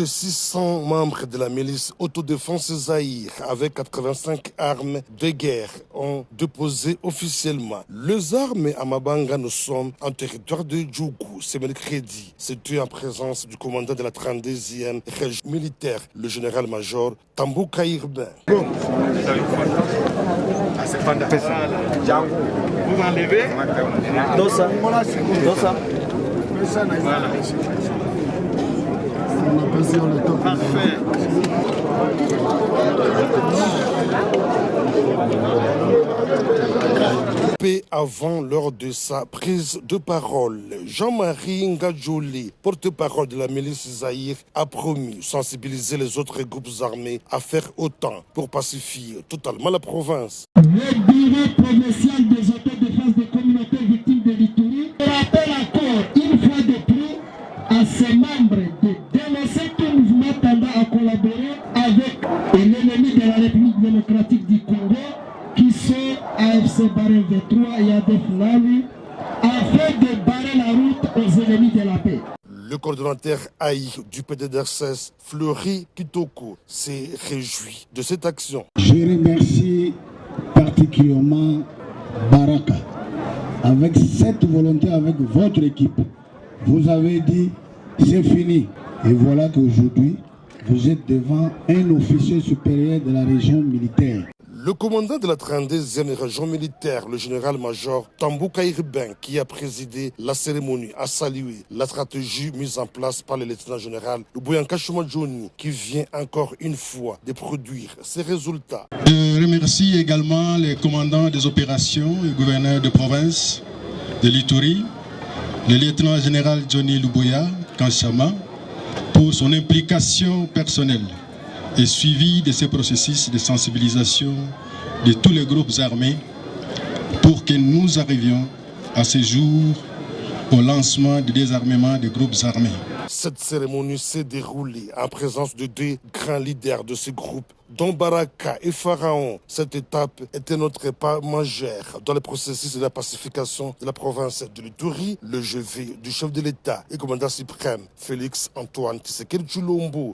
de 600 membres de la milice Autodéfense Zaïre avec 85 armes de guerre ont déposé officiellement leurs armes à Mabanga. Nous sommes en territoire de Djougou ce mercredi. C'était en présence du commandant de la 32e région militaire, le général-major Tambouka Irbin. Vous enlevez Dosa. Voilà. Parfait. Avant, lors de sa prise de parole, Jean-Marie Ngadjouli, porte-parole de la milice Zaïre, a promis sensibiliser les autres groupes armés à faire autant pour pacifier totalement la province. Le bureau provincial des autodéfenses des communautés victimes de l'Ituri rappelle encore une fois de plus à ses membres de dénoncer tout mouvement tendant à collaborer avec l'ennemi de la République démocratique du Congo, qui sont AFC Barré V3 et ADF Nalu, afin de barrer la route aux ennemis de la paix. Le coordonnateur AI du PDDRCS, Fleury Kitoko, s'est réjoui de cette action. Je remercie particulièrement Baraka. Avec cette volonté, avec votre équipe, vous avez dit c'est fini. Et voilà qu'aujourd'hui, vous êtes devant un officier supérieur de la région militaire. Le commandant de la 32e région militaire, le général-major Tambouka Irbin, qui a présidé la cérémonie, a salué la stratégie mise en place par le lieutenant-général Luboyanka Chomadjouni, qui vient encore une fois de produire ses résultats. Je remercie également les commandants des opérations et gouverneurs de province de l'Ituri, le lieutenant-général Johnny Luboya Kanchama, pour son implication personnelle et suivi de ces processus de sensibilisation de tous les groupes armés pour que nous arrivions à ce jour au lancement du désarmement des groupes armés. Cette cérémonie s'est déroulée en présence de deux grands leaders de ces groupes, dont Baraka et Pharaon. Cette étape était notre pas majeur dans le processus de la pacification de la province de l'Ituri. Le GV du chef de l'État et commandant suprême Félix Antoine Tshisekedi Tshilombo